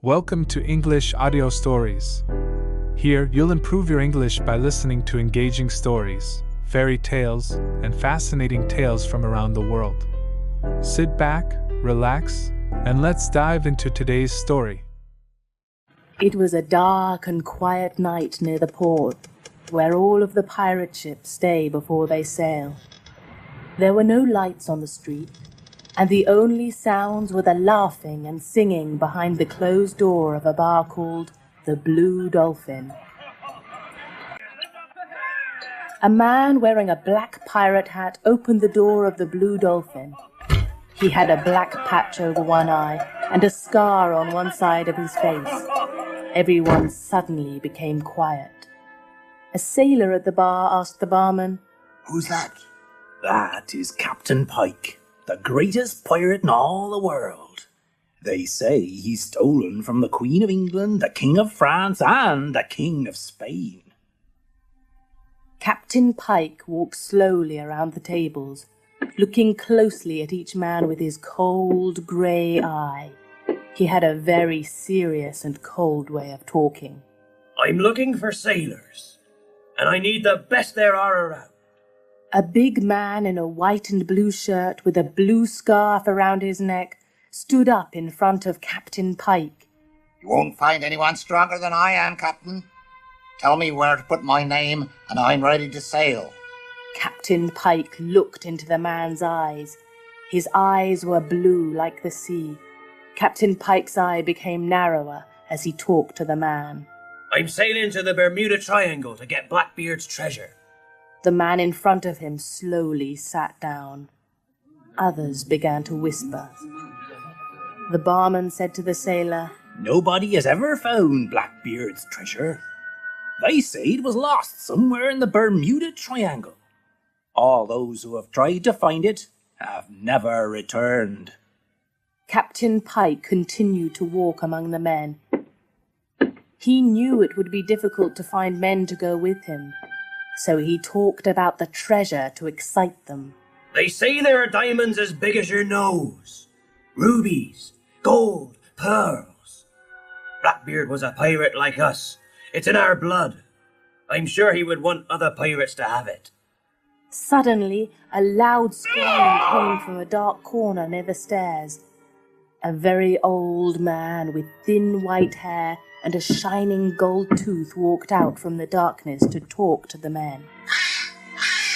Welcome to English Audio Stories. Here, you'll improve your English by listening to engaging stories, fairy tales, and fascinating tales from around the world. Sit back, relax, and let's dive into today's story. It was a dark and quiet night near the port, where all of the pirate ships stay before they sail. There were no lights on the street, and the only sounds were the laughing and singing behind the closed door of a bar called the Blue Dolphin. A man wearing a black pirate hat opened the door of the Blue Dolphin. He had a black patch over one eye and a scar on one side of his face. Everyone suddenly became quiet. A sailor at the bar asked the barman, "Who's that?" "That is Captain Pike, the greatest pirate in all the world. They say he's stolen from the Queen of England, the King of France, and the King of Spain." Captain Pike walked slowly around the tables, looking closely at each man with his cold grey eye. He had a very serious and cold way of talking. "I'm looking for sailors, and I need the best there are around." A big man in a white and blue shirt with a blue scarf around his neck stood up in front of Captain Pike. "You won't find anyone stronger than I am, Captain. Tell me where to put my name, and I'm ready to sail." Captain Pike looked into the man's eyes. His eyes were blue like the sea. Captain Pike's eye became narrower as he talked to the man. "I'm sailing to the Bermuda Triangle to get Blackbeard's treasure." The man in front of him slowly sat down. Others began to whisper. The barman said to the sailor, "Nobody has ever found Blackbeard's treasure. They say it was lost somewhere in the Bermuda Triangle. All those who have tried to find it have never returned." Captain Pike continued to walk among the men. He knew it would be difficult to find men to go with him, so he talked about the treasure to excite them. "They say there are diamonds as big as your nose, rubies, gold, pearls. Blackbeard was a pirate like us. It's in our blood. I'm sure he would want other pirates to have it." Suddenly, a loud scream came from a dark corner near the stairs. A very old man with thin white hair and a shining gold tooth walked out from the darkness to talk to the men.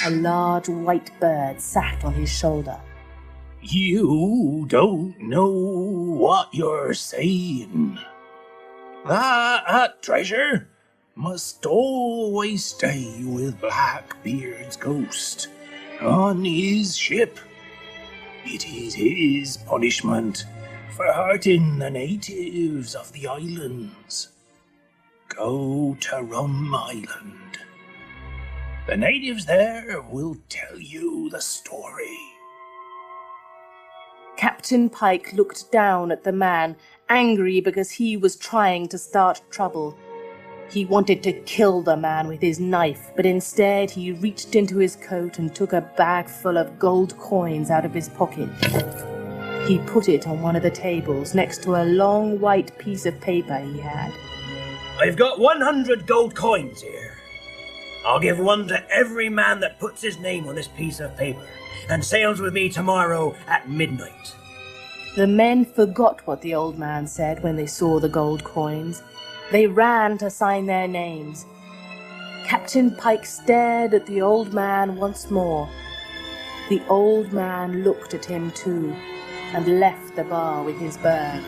A large white bird sat on his shoulder. "You don't know what you're saying. That treasure must always stay with Blackbeard's ghost on his ship. It is his punishment for hurting the natives of the islands. Go to Rum Island. The natives there will tell you the story." Captain Pike looked down at the man, angry because he was trying to start trouble. He wanted to kill the man with his knife, but instead he reached into his coat and took a bag full of gold coins out of his pocket. He put it on one of the tables next to a long white piece of paper he had. "I've got 100 gold coins here. I'll give one to every man that puts his name on this piece of paper and sails with me tomorrow at midnight." The men forgot what the old man said when they saw the gold coins. They ran to sign their names. Captain Pike stared at the old man once more. The old man looked at him too, and left the bar with his bird.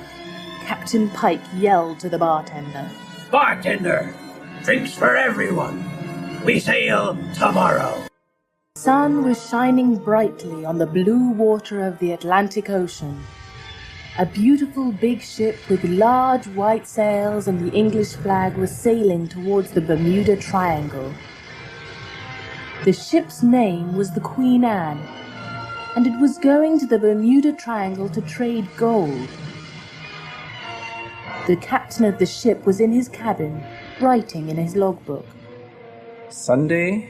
Captain Pike yelled to the bartender, "Bartender, drinks for everyone. We sail tomorrow." The sun was shining brightly on the blue water of the Atlantic Ocean. A beautiful big ship with large white sails and the English flag was sailing towards the Bermuda Triangle. The ship's name was the Queen Anne, and it was going to the Bermuda Triangle to trade gold. The captain of the ship was in his cabin, writing in his logbook. Sunday,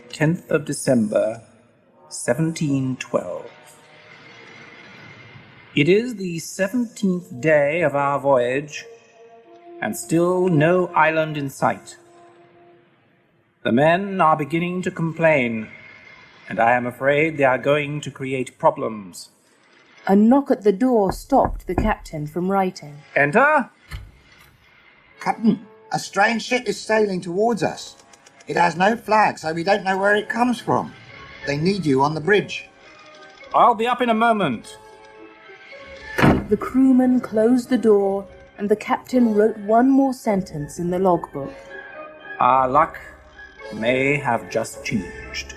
10th of December, 1712. It is the 17th day of our voyage, and still no island in sight. The men are beginning to complain, and I am afraid they are going to create problems. A knock at the door stopped the captain from writing. Enter? Captain, a strange ship is sailing towards us. It has no flag, so we don't know where it comes from. They need you on the bridge. I'll be up in a moment. The crewman closed the door, and the captain wrote one more sentence in the logbook. Our luck may have just changed.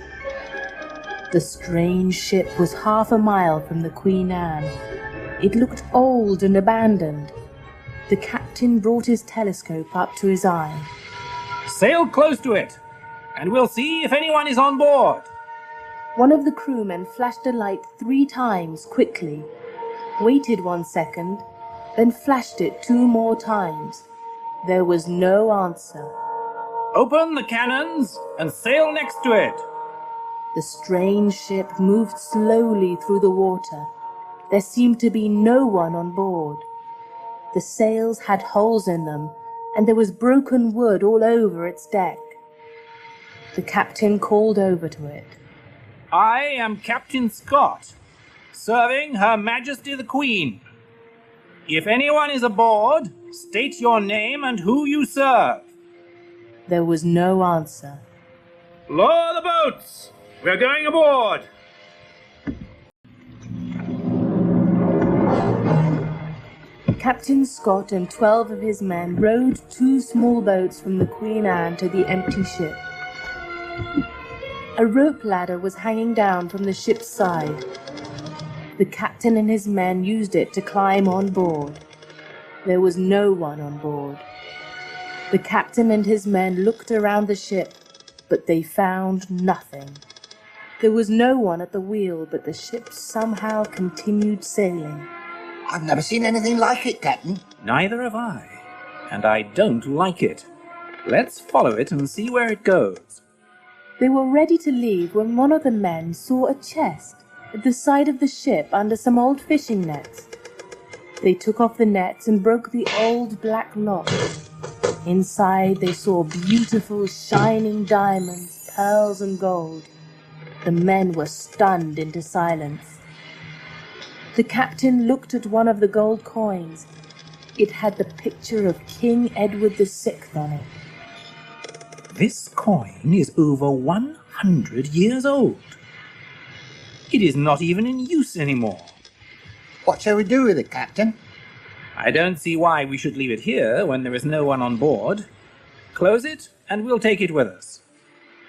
The strange ship was half a mile from the Queen Anne. It looked old and abandoned. The captain brought his telescope up to his eye. Sail close to it, and we'll see if anyone is on board. One of the crewmen flashed a light 3 times quickly, waited 1 second, then flashed it 2 more times. There was no answer. Open the cannons and sail next to it. The strange ship moved slowly through the water. There seemed to be no one on board. The sails had holes in them, and there was broken wood all over its deck. The captain called over to it. I am Captain Scott, serving Her Majesty the Queen. If anyone is aboard, state your name and who you serve. There was no answer. Lower the boats! We're going aboard! Captain Scott and 12 of his men rowed 2 small boats from the Queen Anne to the empty ship. A rope ladder was hanging down from the ship's side. The captain and his men used it to climb on board. There was no one on board. The captain and his men looked around the ship, but they found nothing. There was no one at the wheel, but the ship somehow continued sailing. I've never seen anything like it, Captain. Neither have I, and I don't like it. Let's follow it and see where it goes. They were ready to leave when one of the men saw a chest at the side of the ship under some old fishing nets. They took off the nets and broke the old black lock. Inside they saw beautiful shining diamonds, pearls and gold. The men were stunned into silence. The captain looked at one of the gold coins. It had the picture of King Edward VI on it. This coin is over 100 years old. It is not even in use anymore. What shall we do with it, Captain? I don't see why we should leave it here when there is no one on board. Close it, and we'll take it with us.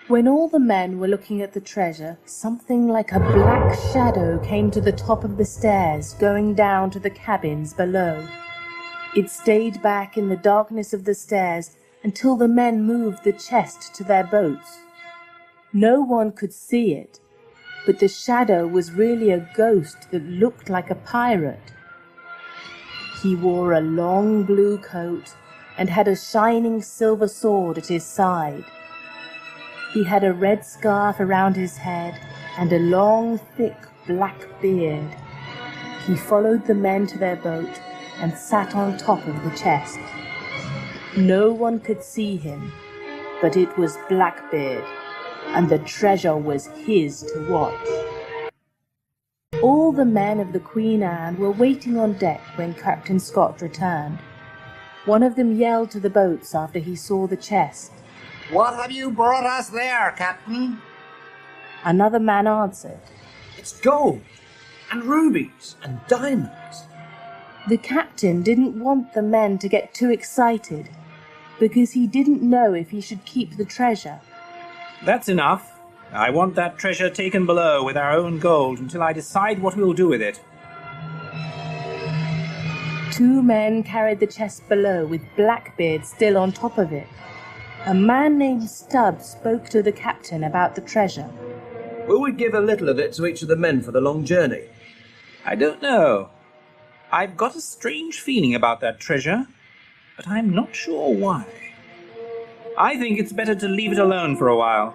When all the men were looking at the treasure, something like a black shadow came to the top of the stairs, going down to the cabins below. It stayed back in the darkness of the stairs until the men moved the chest to their boats. No one could see it, but the shadow was really a ghost that looked like a pirate. He wore a long blue coat and had a shining silver sword at his side. He had a red scarf around his head and a long, thick black beard. He followed the men to their boat and sat on top of the chest. No one could see him, but it was Blackbeard, and the treasure was his to watch. All the men of the Queen Anne were waiting on deck when Captain Scott returned. One of them yelled to the boats after he saw the chest. What have you brought us there, Captain? Another man answered. It's gold, and rubies, and diamonds. The captain didn't want the men to get too excited, because he didn't know if he should keep the treasure. That's enough. I want that treasure taken below with our own gold until I decide what we'll do with it. 2 men carried the chest below with Blackbeard still on top of it. A man named Stubbs spoke to the captain about the treasure. Will we give a little of it to each of the men for the long journey? I don't know. I've got a strange feeling about that treasure, but I'm not sure why. I think it's better to leave it alone for a while.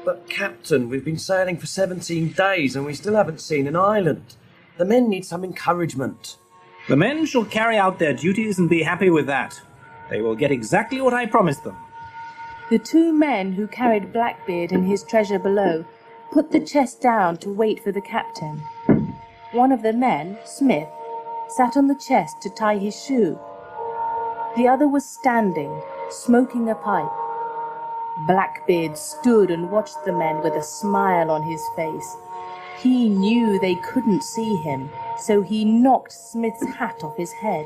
But, Captain, we've been sailing for 17 days and we still haven't seen an island. The men need some encouragement. The men shall carry out their duties and be happy with that. They will get exactly what I promised them. The two men who carried Blackbeard and his treasure below put the chest down to wait for the captain. One of the men, Smith, sat on the chest to tie his shoe. The other was standing, smoking a pipe. Blackbeard stood and watched the men with a smile on his face. He knew they couldn't see him, so he knocked Smith's hat off his head.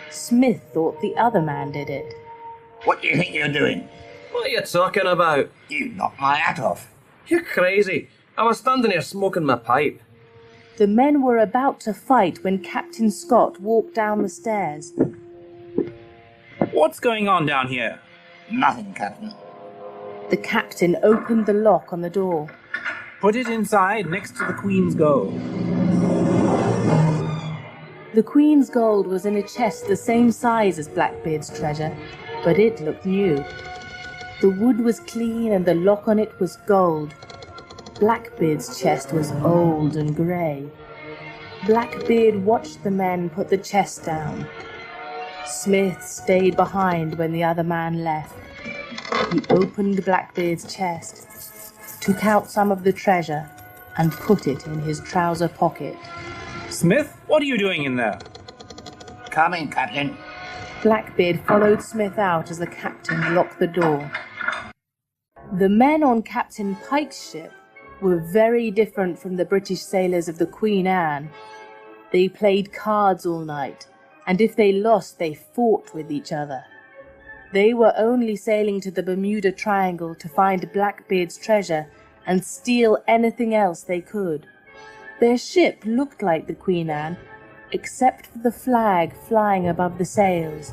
Smith thought the other man did it. What do you think you're doing? What are you talking about? You knocked my hat off. You're crazy. I was standing here smoking my pipe. The men were about to fight when Captain Scott walked down the stairs. What's going on down here? Nothing, Captain. The captain opened the lock on the door. Put it inside next to the Queen's gold. The Queen's gold was in a chest the same size as Blackbeard's treasure, but it looked new. The wood was clean and the lock on it was gold. Blackbeard's chest was old and grey. Blackbeard watched the men put the chest down. Smith stayed behind when the other man left. He opened Blackbeard's chest, took out some of the treasure, and put it in his trouser pocket. Smith, what are you doing in there? Come in, Captain. Blackbeard followed Smith out as the captain locked the door. The men on Captain Pike's ship were very different from the British sailors of the Queen Anne. They played cards all night, and if they lost, they fought with each other. They were only sailing to the Bermuda Triangle to find Blackbeard's treasure and steal anything else they could. Their ship looked like the Queen Anne, except for the flag flying above the sails.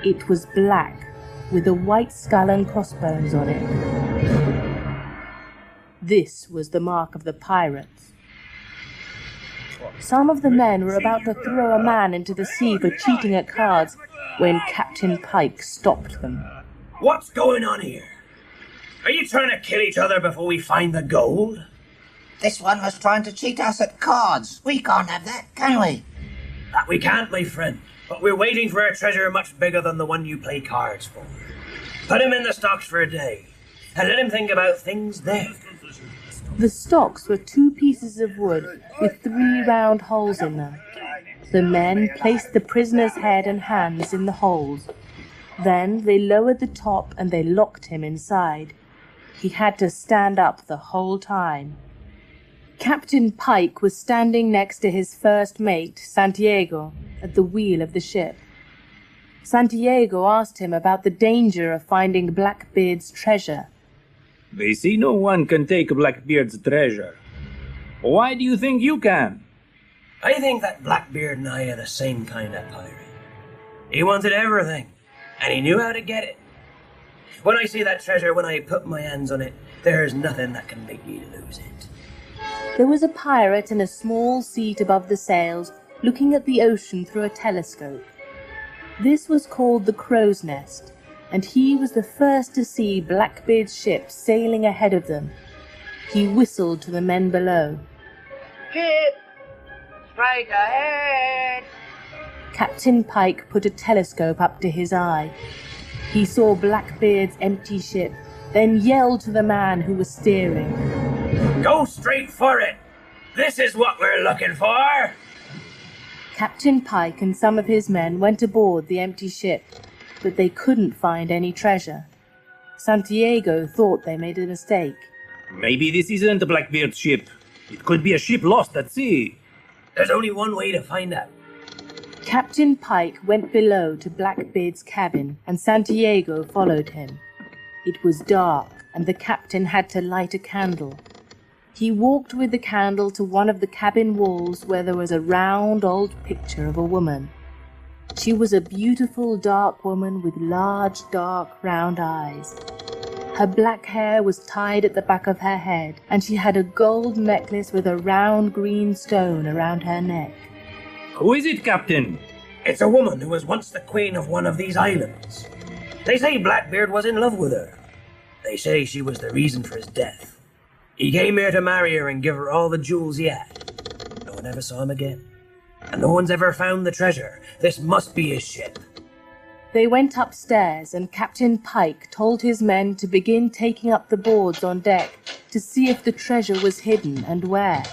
It was black, with a white skull and crossbones on it. This was the mark of the pirates. Some of the men were about to throw a man into the sea for cheating at cards when Captain Pike stopped them. What's going on here? Are you trying to kill each other before we find the gold? This one was trying to cheat us at cards. We can't have that, can we? That we can't, my friend. But we're waiting for a treasure much bigger than the one you play cards for. Put him in the stocks for a day, and let him think about things then. The stocks were 2 pieces of wood with 3 round holes in them. The men placed the prisoner's head and hands in the holes. Then they lowered the top and they locked him inside. He had to stand up the whole time. Captain Pike was standing next to his first mate, Santiago, at the wheel of the ship. Santiago asked him about the danger of finding Blackbeard's treasure. They say no one can take Blackbeard's treasure. Why do you think you can? I think that Blackbeard and I are the same kind of pirate. He wanted everything, and he knew how to get it. When I see that treasure, when I put my hands on it, there's nothing that can make me lose it. There was a pirate in a small seat above the sails, looking at the ocean through a telescope. This was called the Crow's Nest, and he was the first to see Blackbeard's ship sailing ahead of them. He whistled to the men below. Ship! Straight ahead! Captain Pike put a telescope up to his eye. He saw Blackbeard's empty ship, then yelled to the man who was steering. Go straight for it! This is what we're looking for! Captain Pike and some of his men went aboard the empty ship, but they couldn't find any treasure. Santiago thought they made a mistake. Maybe this isn't Blackbeard's ship. It could be a ship lost at sea. There's only one way to find out. Captain Pike went below to Blackbeard's cabin, and Santiago followed him. It was dark, and the captain had to light a candle. He walked with the candle to one of the cabin walls where there was a round old picture of a woman. She was a beautiful dark woman with large dark round eyes. Her black hair was tied at the back of her head, and she had a gold necklace with a round green stone around her neck. Who is it, Captain? It's a woman who was once the queen of one of these islands. They say Blackbeard was in love with her. They say she was the reason for his death. He came here to marry her and give her all the jewels he had. No one ever saw him again. And no one's ever found the treasure. This must be his ship. They went upstairs, and Captain Pike told his men to begin taking up the boards on deck to see if the treasure was hidden and where.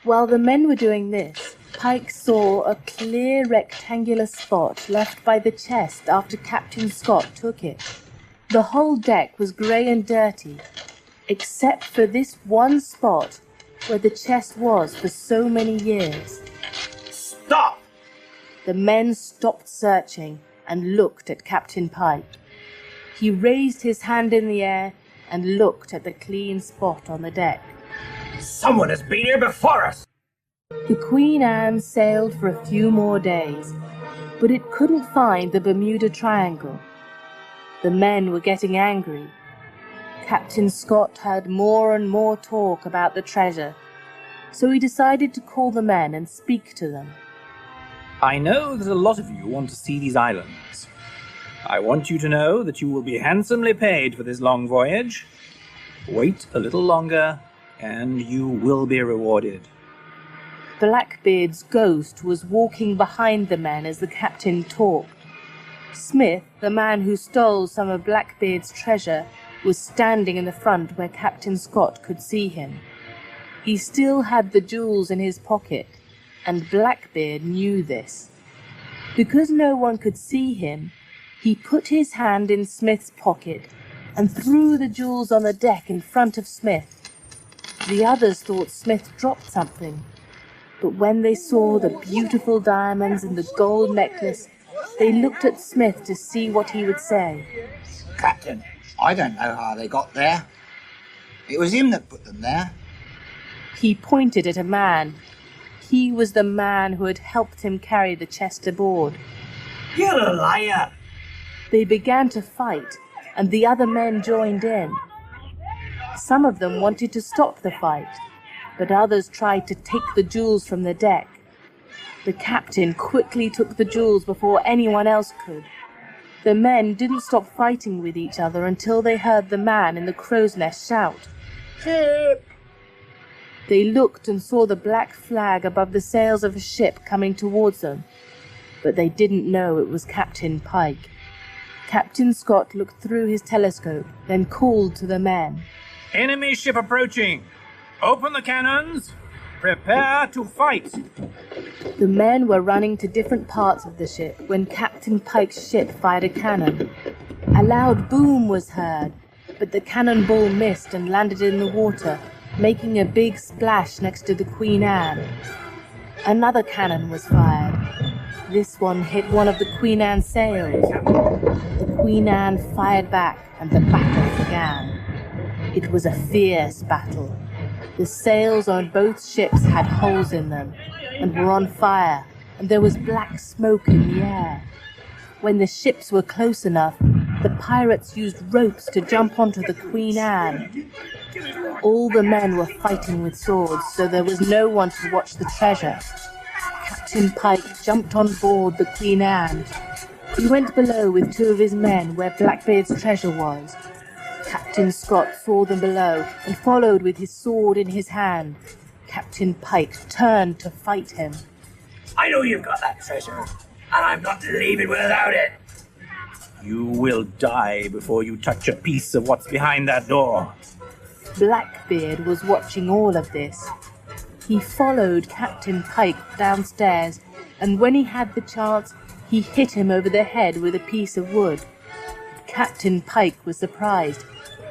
While the men were doing this, Pike saw a clear rectangular spot left by the chest after Captain Scott took it. The whole deck was grey and dirty, except for this one spot where the chest was for so many years. Stop! The men stopped searching and looked at Captain Pike. He raised his hand in the air and looked at the clean spot on the deck. Someone has been here before us! The Queen Anne sailed for a few more days, but it couldn't find the Bermuda Triangle. The men were getting angry. Captain Scott heard more and more talk about the treasure, so he decided to call the men and speak to them. I know that a lot of you want to see these islands. I want you to know that you will be handsomely paid for this long voyage. Wait a little longer, and you will be rewarded. Blackbeard's ghost was walking behind the men as the captain talked. Smith, the man who stole some of Blackbeard's treasure, was standing in the front where Captain Scott could see him. He still had the jewels in his pocket, and Blackbeard knew this. Because no one could see him, he put his hand in Smith's pocket and threw the jewels on the deck in front of Smith. The others thought Smith dropped something, but when they saw the beautiful diamonds and the gold necklace, they looked at Smith to see what he would say. Captain, I don't know how they got there. It was him that put them there. He pointed at a man. He was the man who had helped him carry the chest aboard. You're a liar! They began to fight, and the other men joined in. Some of them wanted to stop the fight, but others tried to take the jewels from the deck. The captain quickly took the jewels before anyone else could. The men didn't stop fighting with each other until they heard the man in the crow's nest shout, "Ship!" They looked and saw the black flag above the sails of a ship coming towards them, but they didn't know it was Captain Pike. Captain Scott looked through his telescope, then called to the men. Enemy ship approaching! Open the cannons! Prepare to fight! The men were running to different parts of the ship when Captain Pike's ship fired a cannon. A loud boom was heard, but the cannonball missed and landed in the water, making a big splash next to the Queen Anne. Another cannon was fired. This one hit one of the Queen Anne's sails. The Queen Anne fired back, and the battle began. It was a fierce battle. The sails on both ships had holes in them and were on fire, and there was black smoke in the air. When the ships were close enough, the pirates used ropes to jump onto the Queen Anne. All the men were fighting with swords, so there was no one to watch the treasure. Captain Pike jumped on board the Queen Anne. He went below with two of his men where Blackbeard's treasure was. Captain Scott saw them below and followed with his sword in his hand. Captain Pike turned to fight him. I know you've got that treasure, and I'm not leaving without it. You will die before you touch a piece of what's behind that door. Blackbeard was watching all of this. He followed Captain Pike downstairs, and when he had the chance, he hit him over the head with a piece of wood. Captain Pike was surprised.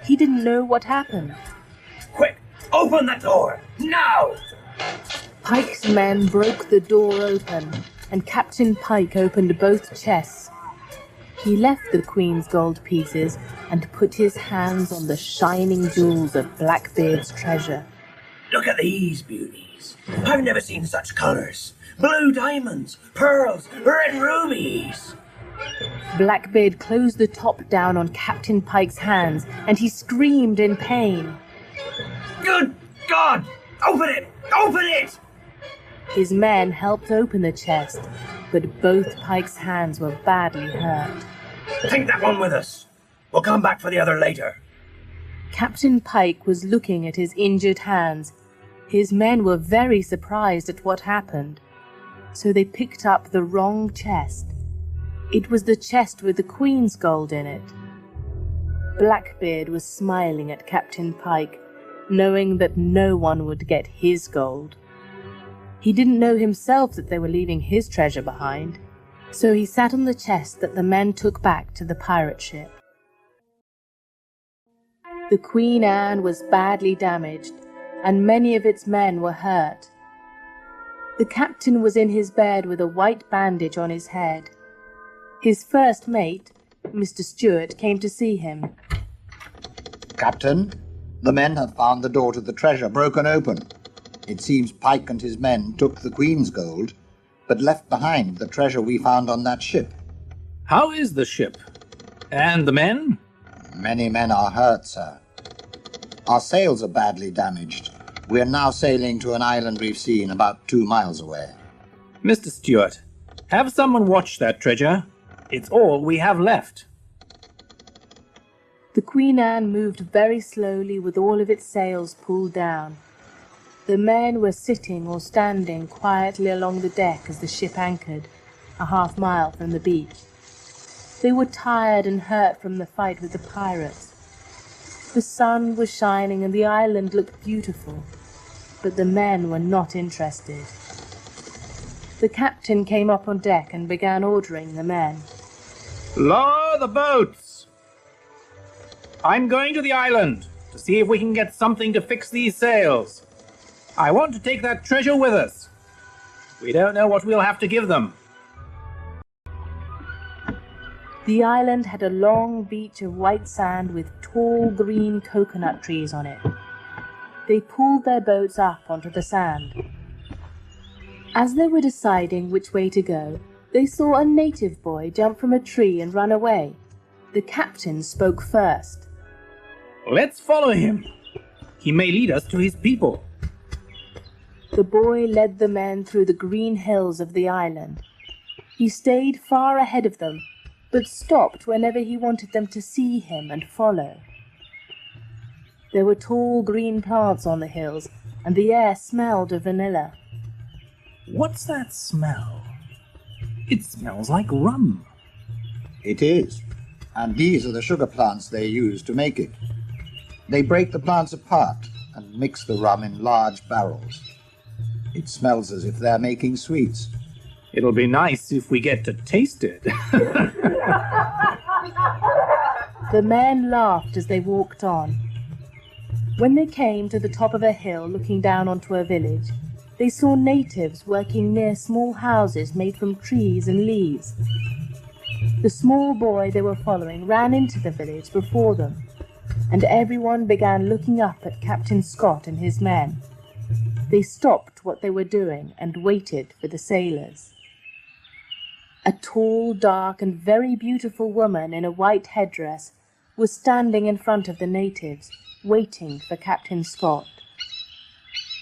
He didn't know what happened. Quick, open that door, now! Pike's men broke the door open, and Captain Pike opened both chests. He left the Queen's gold pieces and put his hands on the shining jewels of Blackbeard's treasure. Look at these beauties. I've never seen such colours. Blue diamonds, pearls, red rubies. Blackbeard closed the top down on Captain Pike's hands, and he screamed in pain. Good God! Open it! Open it! His men helped open the chest, but both Pike's hands were badly hurt. Take that one with us. We'll come back for the other later. Captain Pike was looking at his injured hands. His men were very surprised at what happened, so they picked up the wrong chest. It was the chest with the Queen's gold in it. Blackbeard was smiling at Captain Pike, knowing that no one would get his gold. He didn't know himself that they were leaving his treasure behind, so he sat on the chest that the men took back to the pirate ship. The Queen Anne was badly damaged, and many of its men were hurt. The captain was in his bed with a white bandage on his head. His first mate, Mr. Stewart, came to see him. Captain, the men have found the door to the treasure broken open. It seems Pike and his men took the Queen's gold, but left behind the treasure we found on that ship. How is the ship? And the men? Many men are hurt, sir. Our sails are badly damaged. We are now sailing to an island we've seen about 2 miles away. Mr. Stewart, have someone watch that treasure. It's all we have left. The Queen Anne moved very slowly with all of its sails pulled down. The men were sitting or standing quietly along the deck as the ship anchored, a half-mile from the beach. They were tired and hurt from the fight with the pirates. The sun was shining and the island looked beautiful, but the men were not interested. The captain came up on deck and began ordering the men. Lower the boats! I'm going to the island to see if we can get something to fix these sails. I want to take that treasure with us. We don't know what we'll have to give them. The island had a long beach of white sand with tall green coconut trees on it. They pulled their boats up onto the sand. As they were deciding which way to go, they saw a native boy jump from a tree and run away. The captain spoke first. Let's follow him. He may lead us to his people. The boy led the men through the green hills of the island. He stayed far ahead of them, but stopped whenever he wanted them to see him and follow. There were tall green plants on the hills, and the air smelled of vanilla. What's that smell? It smells like rum. It is, and these are the sugar plants they use to make it. They break the plants apart and mix the rum in large barrels. It smells as if they're making sweets. It'll be nice if we get to taste it. The men laughed as they walked on. When they came to the top of a hill looking down onto a village, they saw natives working near small houses made from trees and leaves. The small boy they were following ran into the village before them, and everyone began looking up at Captain Scott and his men. They stopped what they were doing and waited for the sailors. A tall, dark, and very beautiful woman in a white headdress was standing in front of the natives, waiting for Captain Scott.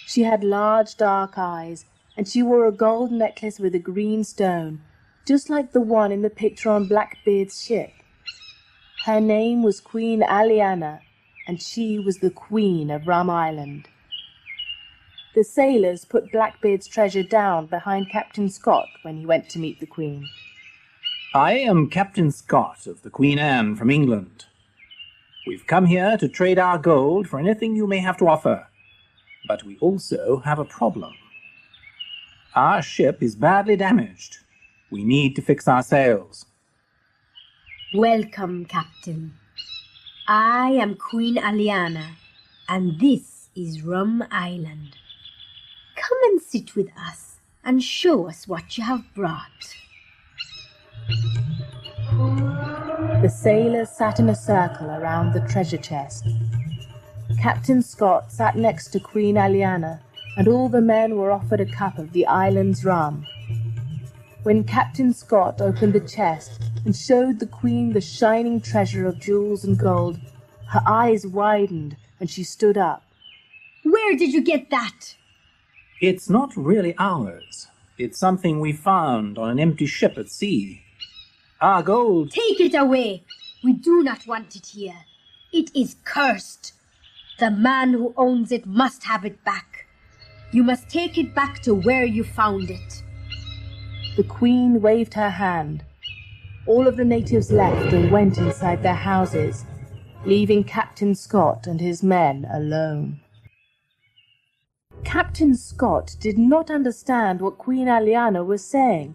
She had large, dark eyes, and she wore a gold necklace with a green stone, just like the one in the picture on Blackbeard's ship. Her name was Queen Aliana, and she was the Queen of Rum Island. The sailors put Blackbeard's treasure down behind Captain Scott when he went to meet the Queen. I am Captain Scott of the Queen Anne from England. We've come here to trade our gold for anything you may have to offer, but we also have a problem. Our ship is badly damaged. We need to fix our sails. Welcome, Captain. I am Queen Aliana, and this is Rum Island. Come and sit with us and show us what you have brought. The sailors sat in a circle around the treasure chest. Captain Scott sat next to Queen Aliana, and all the men were offered a cup of the island's rum. When Captain Scott opened the chest and showed the Queen the shining treasure of jewels and gold, her eyes widened and she stood up. Where did you get that? It's not really ours. It's something we found on an empty ship at sea. Our gold... Take it away. We do not want it here. It is cursed. The man who owns it must have it back. You must take it back to where you found it. The Queen waved her hand. All of the natives left and went inside their houses, leaving Captain Scott and his men alone. Captain Scott did not understand what Queen Aliana was saying.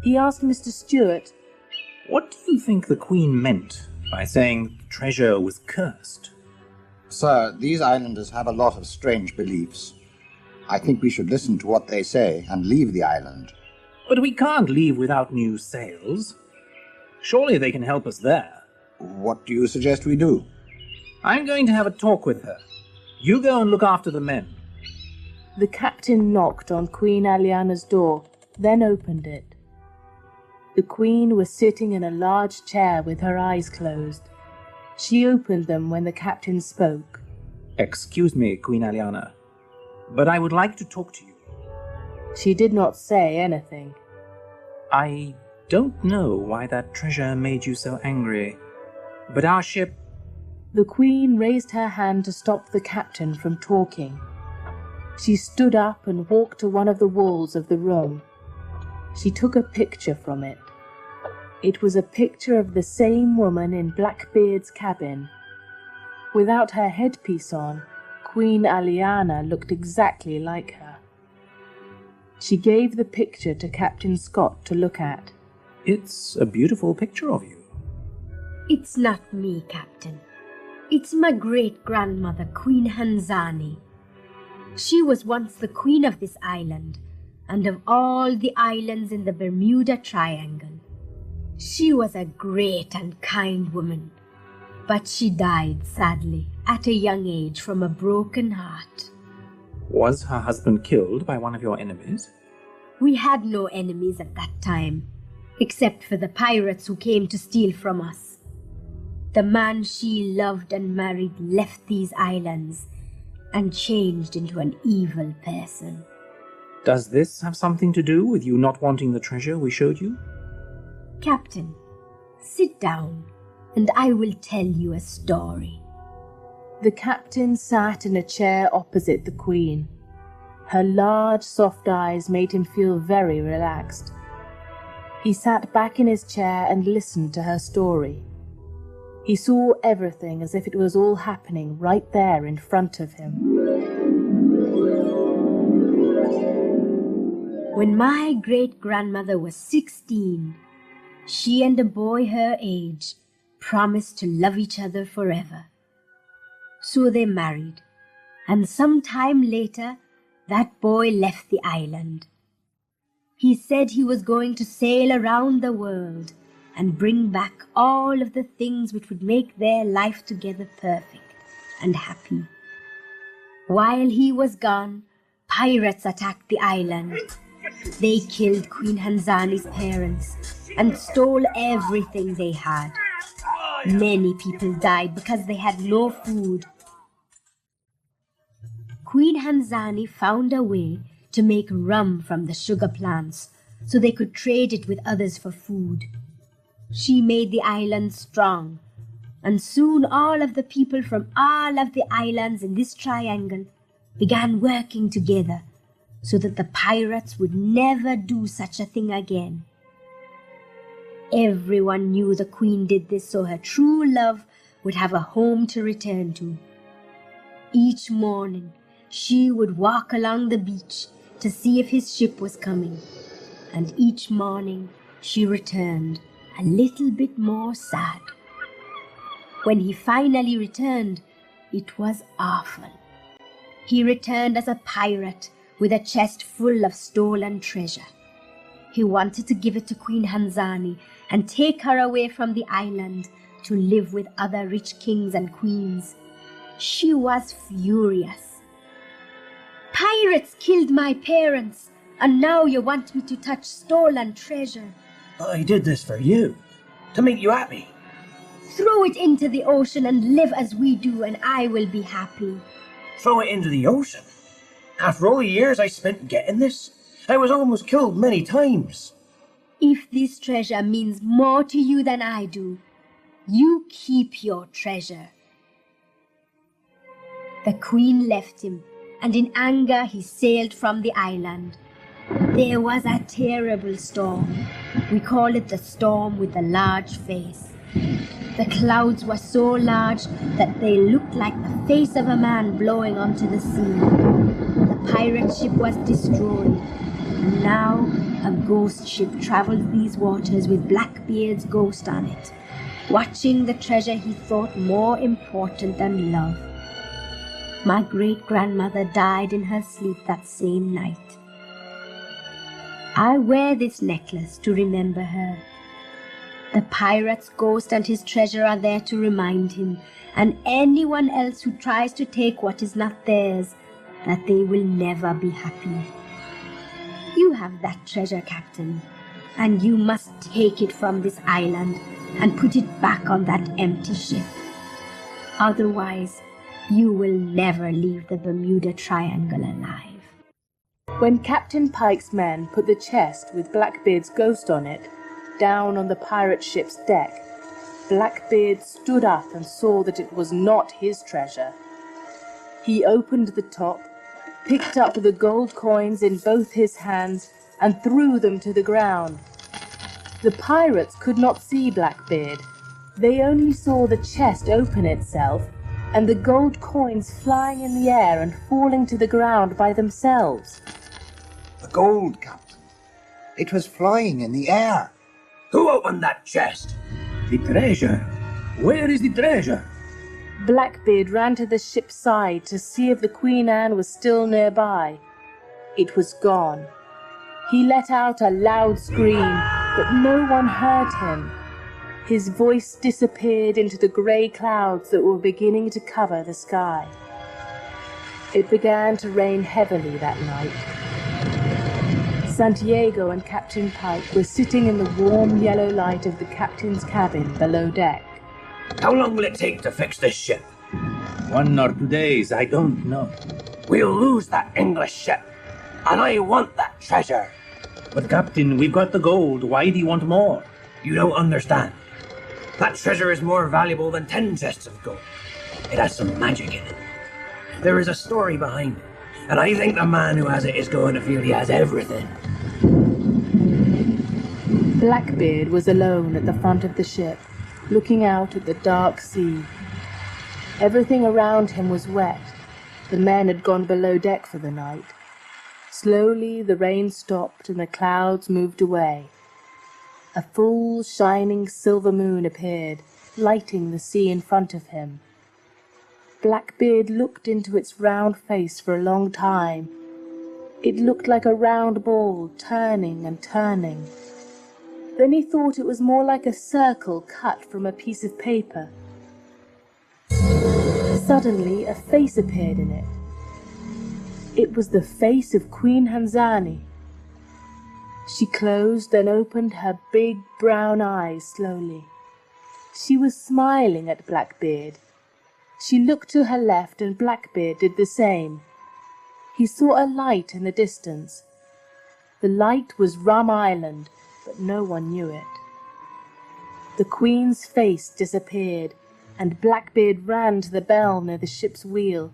He asked Mr. Stewart, "What do you think the Queen meant by saying the treasure was cursed?" Sir, these islanders have a lot of strange beliefs. I think we should listen to what they say and leave the island. "But we can't leave without new sails. Surely they can help us there." What do you suggest we do? "I'm going to have a talk with her. You go and look after the men." The captain knocked on Queen Aliana's door, then opened it. The Queen was sitting in a large chair with her eyes closed. She opened them when the captain spoke. "Excuse me, Queen Aliana, but I would like to talk to you." She did not say anything. "I don't know why that treasure made you so angry, but our ship..." The Queen raised her hand to stop the captain from talking. She stood up and walked to one of the walls of the room. She took a picture from it. It was a picture of the same woman in Blackbeard's cabin. Without her headpiece on, Queen Aliana looked exactly like her. She gave the picture to Captain Scott to look at. "It's a beautiful picture of you." It's not me, Captain. It's my great-grandmother, Queen Hanzani. She was once the queen of this island, and of all the islands in the Bermuda Triangle. She was a great and kind woman, but she died, sadly, at a young age from a broken heart. "Was her husband killed by one of your enemies?" We had no enemies at that time, except for the pirates who came to steal from us. The man she loved and married left these islands and changed into an evil person. "Does this have something to do with you not wanting the treasure we showed you?" Captain, sit down, and I will tell you a story. The captain sat in a chair opposite the Queen. Her large, soft eyes made him feel very relaxed. He sat back in his chair and listened to her story. He saw everything as if it was all happening right there in front of him. When my great-grandmother was 16, she and a boy her age promised to love each other forever. So they married, and some time later, that boy left the island. He said he was going to sail around the world and bring back all of the things which would make their life together perfect and happy. While he was gone, pirates attacked the island. They killed Queen Hanzani's parents and stole everything they had. Many people died because they had no food. Queen Hanzani found a way to make rum from the sugar plants so they could trade it with others for food. She made the island strong, and soon all of the people from all of the islands in this triangle began working together so that the pirates would never do such a thing again. Everyone knew the Queen did this so her true love would have a home to return to. Each morning, she would walk along the beach to see if his ship was coming, and each morning she returned a little bit more sad. When he finally returned, it was awful. He returned as a pirate with a chest full of stolen treasure. He wanted to give it to Queen Hanzani and take her away from the island to live with other rich kings and queens. She was furious. "Pirates killed my parents, and now you want me to touch stolen treasure." I did this for you, to make you happy. "Throw it into the ocean and live as we do, and I will be happy." Throw it into the ocean? After all the years I spent getting this, I was almost killed many times. If this treasure means more to you than I do, you keep your treasure. The Queen left him, and in anger he sailed from the island. There was a terrible storm. We call it the storm with the large face. The clouds were so large that they looked like the face of a man blowing onto the sea. The pirate ship was destroyed, and now a ghost ship traveled these waters with Blackbeard's ghost on it, watching the treasure he thought more important than love. My great-grandmother died in her sleep that same night. I wear this necklace to remember her. The pirate's ghost and his treasure are there to remind him, and anyone else who tries to take what is not theirs, that they will never be happy. You have that treasure, Captain, and you must take it from this island and put it back on that empty ship. Otherwise, you will never leave the Bermuda Triangle alive. When Captain Pike's men put the chest with Blackbeard's ghost on it down on the pirate ship's deck, Blackbeard stood up and saw that it was not his treasure. He opened the top, picked up the gold coins in both his hands, and threw them to the ground. The pirates could not see Blackbeard. They only saw the chest open itself, and the gold coins flying in the air and falling to the ground by themselves. The gold, Captain. It was flying in the air. Who opened that chest? The treasure. Where is the treasure? Blackbeard ran to the ship's side to see if the Queen Anne was still nearby. It was gone. He let out a loud scream, but no one heard him. His voice disappeared into the grey clouds that were beginning to cover the sky. It began to rain heavily that night. Santiago and Captain Pike were sitting in the warm yellow light of the captain's cabin below deck. How long will it take to fix this ship? 1 or 2 days, I don't know. We'll lose that English ship, and I want that treasure. But Captain, we've got the gold. Why do you want more? You don't understand. That treasure is more valuable than 10 chests of gold. It has some magic in it. There is a story behind it, and I think the man who has it is going to feel he has everything. Blackbeard was alone at the front of the ship, looking out at the dark sea. Everything around him was wet. The men had gone below deck for the night. Slowly the rain stopped and the clouds moved away. A full, shining silver moon appeared, lighting the sea in front of him. Blackbeard looked into its round face for a long time. It looked like a round ball, turning and turning. Then he thought it was more like a circle cut from a piece of paper. Suddenly, a face appeared in it. It was the face of Queen Hanzani. She closed and opened her big brown eyes slowly. She was smiling at Blackbeard. She looked to her left and Blackbeard did the same. He saw a light in the distance. The light was Rum Island, but no one knew it. The Queen's face disappeared, and Blackbeard ran to the bell near the ship's wheel.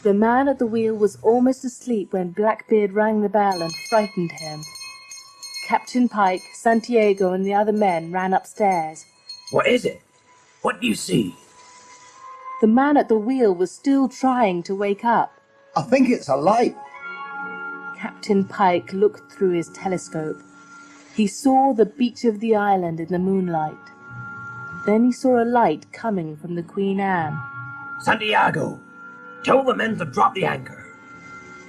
The man at the wheel was almost asleep when Blackbeard rang the bell and frightened him. Captain Pike, Santiago, and the other men ran upstairs. What is it? What do you see? The man at the wheel was still trying to wake up. I think it's a light. Captain Pike looked through his telescope. He saw the beach of the island in the moonlight. Then he saw a light coming from the Queen Anne. Santiago, tell the men to drop the anchor.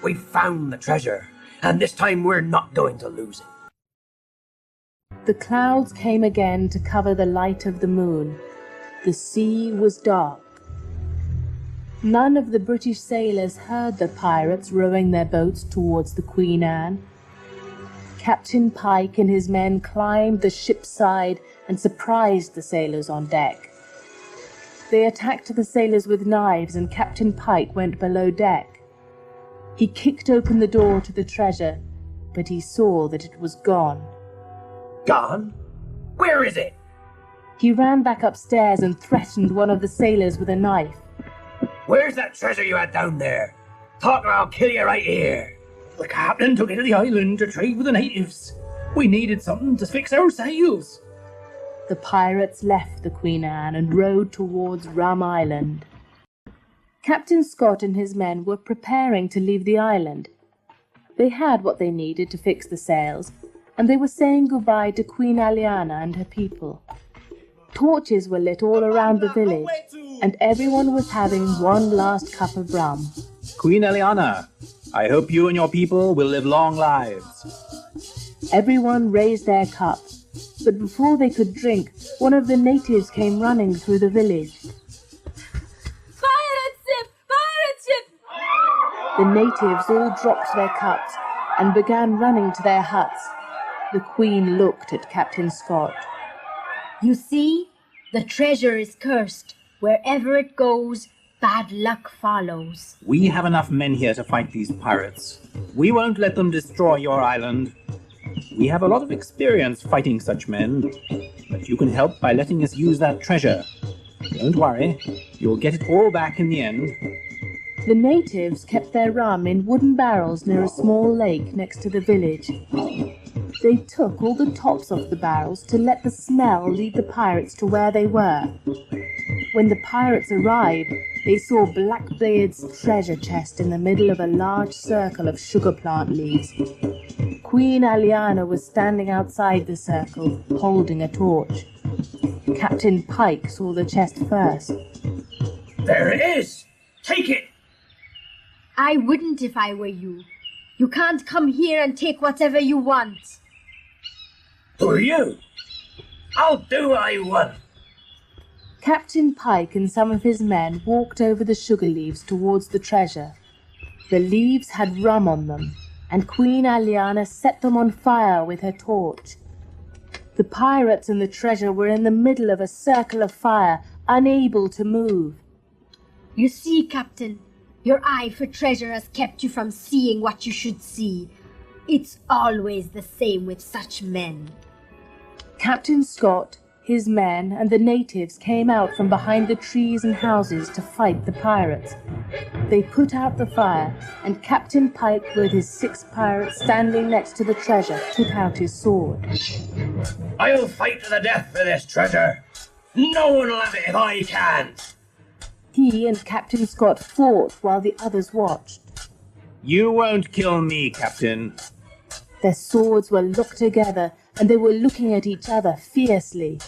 We've found the treasure, and this time we're not going to lose it. The clouds came again to cover the light of the moon. The sea was dark. None of the British sailors heard the pirates rowing their boats towards the Queen Anne. Captain Pike and his men climbed the ship's side and surprised the sailors on deck. They attacked the sailors with knives, and Captain Pike went below deck. He kicked open the door to the treasure, but he saw that it was gone. Gone? Where is it? He ran back upstairs and threatened one of the sailors with a knife. Where's that treasure you had down there? Talk or I'll kill you right here. The captain took it to the island to trade with the natives. We needed something to fix our sails. The pirates left the Queen Anne and rowed towards Rum Island. Captain Scott and his men were preparing to leave the island. They had what they needed to fix the sails, and they were saying goodbye to Queen Aliana and her people. Torches were lit all around the village, and everyone was having one last cup of rum. Queen Eliana, I hope you and your people will live long lives. Everyone raised their cups, but before they could drink, one of the natives came running through the village. Pirate ship! Pirate ship! The natives all dropped their cups and began running to their huts. The Queen looked at Captain Scott. You see, the treasure is cursed. Wherever it goes, bad luck follows. We have enough men here to fight these pirates. We won't let them destroy your island. We have a lot of experience fighting such men, but you can help by letting us use that treasure. Don't worry, you'll get it all back in the end. The natives kept their rum in wooden barrels near a small lake next to the village. They took all the tops off the barrels to let the smell lead the pirates to where they were. When the pirates arrived, they saw Blackbeard's treasure chest in the middle of a large circle of sugar plant leaves. Queen Aliana was standing outside the circle, holding a torch. Captain Pike saw the chest first. There it is! Take it! I wouldn't if I were you. You can't come here and take whatever you want. Who are you? I'll do what I want. Captain Pike and some of his men walked over the sugar leaves towards the treasure. The leaves had rum on them, and Queen Aliana set them on fire with her torch. The pirates and the treasure were in the middle of a circle of fire, unable to move. You see, Captain, your eye for treasure has kept you from seeing what you should see. It's always the same with such men. Captain Scott, his men, and the natives came out from behind the trees and houses to fight the pirates. They put out the fire, and Captain Pike, with his 6 pirates standing next to the treasure, took out his sword. I'll fight to the death for this treasure. No one will have it if I can't. He and Captain Scott fought while the others watched. You won't kill me, Captain. Their swords were locked together, and they were looking at each other fiercely.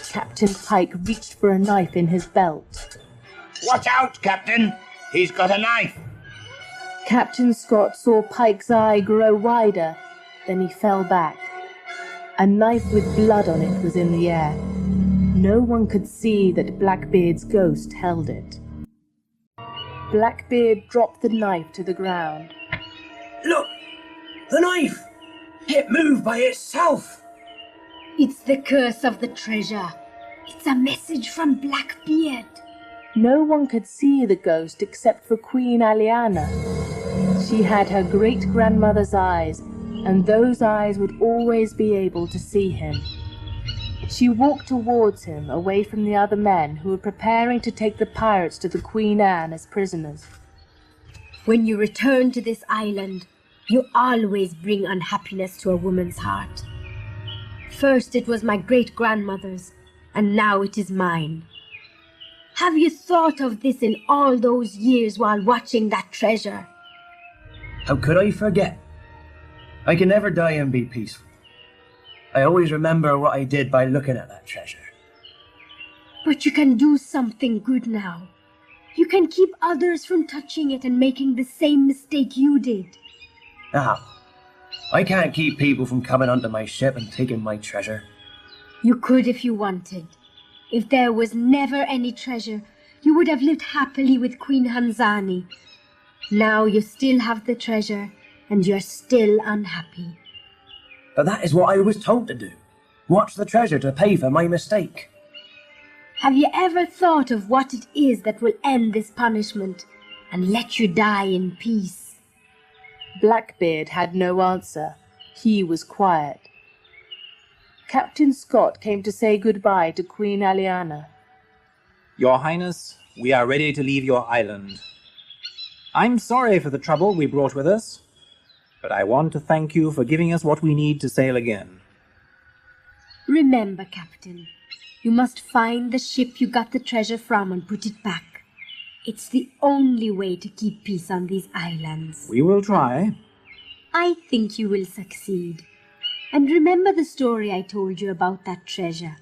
Captain Pike reached for a knife in his belt. Watch out, Captain! He's got a knife! Captain Scott saw Pike's eye grow wider, then he fell back. A knife with blood on it was in the air. No one could see that Blackbeard's ghost held it. Blackbeard dropped the knife to the ground. Look! The knife! It moved by itself! It's the curse of the treasure. It's a message from Blackbeard. No one could see the ghost except for Queen Aliana. She had her great-grandmother's eyes, and those eyes would always be able to see him. She walked towards him, away from the other men who were preparing to take the pirates to the Queen Anne as prisoners. When you return to this island, you always bring unhappiness to a woman's heart. First it was my great-grandmother's, and now it is mine. Have you thought of this in all those years while watching that treasure? How could I forget? I can never die and be peaceful. I always remember what I did by looking at that treasure. But you can do something good now. You can keep others from touching it and making the same mistake you did. Now, I can't keep people from coming onto my ship and taking my treasure. You could if you wanted. If there was never any treasure, you would have lived happily with Queen Hanzani. Now you still have the treasure, and you're still unhappy. But that is what I was told to do. Watch the treasure to pay for my mistake. Have you ever thought of what it is that will end this punishment and let you die in peace? Blackbeard had no answer. He was quiet. Captain Scott came to say goodbye to Queen Aliana. Your Highness, we are ready to leave your island. I'm sorry for the trouble we brought with us, but I want to thank you for giving us what we need to sail again. Remember, Captain, you must find the ship you got the treasure from and put it back. It's the only way to keep peace on these islands. We will try. I think you will succeed. And remember the story I told you about that treasure.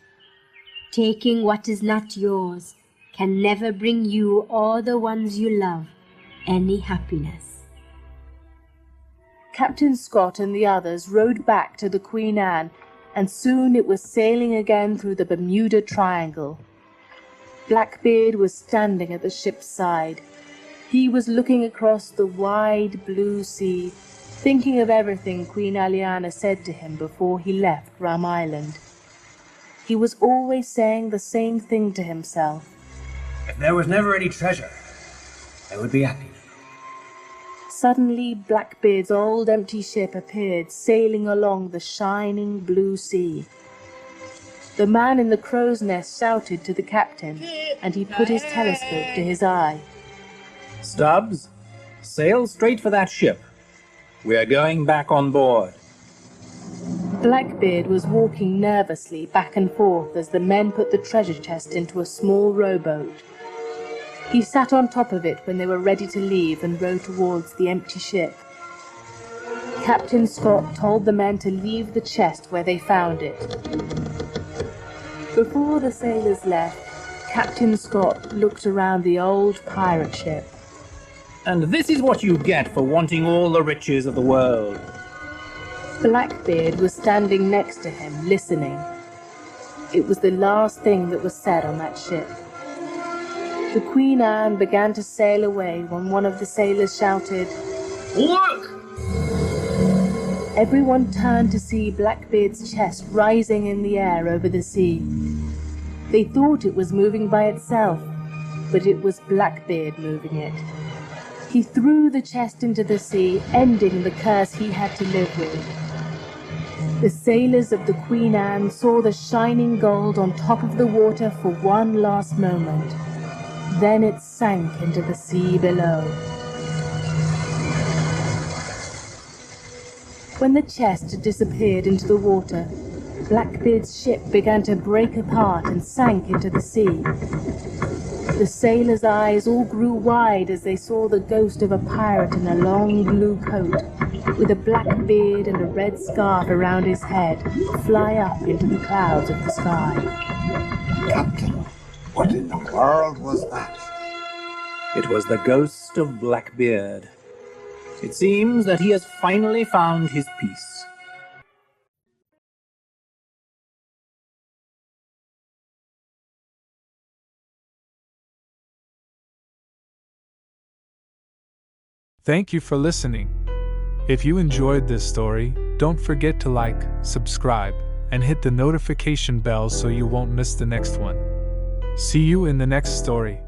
Taking what is not yours can never bring you or the ones you love any happiness. Captain Scott and the others rowed back to the Queen Anne, and soon it was sailing again through the Bermuda Triangle. Blackbeard was standing at the ship's side. He was looking across the wide blue sea, thinking of everything Queen Aliana said to him before he left Rum Island. He was always saying the same thing to himself. If there was never any treasure, I would be happy. Suddenly, Blackbeard's old empty ship appeared, sailing along the shining blue sea. The man in the crow's nest shouted to the captain, and he put his telescope to his eye. Stubbs, sail straight for that ship. We're going back on board. Blackbeard was walking nervously back and forth as the men put the treasure chest into a small rowboat. He sat on top of it when they were ready to leave and rowed towards the empty ship. Captain Scott told the men to leave the chest where they found it. Before the sailors left, Captain Scott looked around the old pirate ship. And this is what you get for wanting all the riches of the world. Blackbeard was standing next to him, listening. It was the last thing that was said on that ship. The Queen Anne began to sail away when one of the sailors shouted, Look! Everyone turned to see Blackbeard's chest rising in the air over the sea. They thought it was moving by itself, but it was Blackbeard moving it. He threw the chest into the sea, ending the curse he had to live with. The sailors of the Queen Anne saw the shining gold on top of the water for one last moment. Then it sank into the sea below. When the chest had disappeared into the water, Blackbeard's ship began to break apart and sank into the sea. The sailors' eyes all grew wide as they saw the ghost of a pirate in a long blue coat, with a black beard and a red scarf around his head, fly up into the clouds of the sky. Captain, what in the world was that? It was the ghost of Blackbeard. It seems that he has finally found his peace. Thank you for listening. If you enjoyed this story, don't forget to like, subscribe, and hit the notification bell so you won't miss the next one. See you in the next story.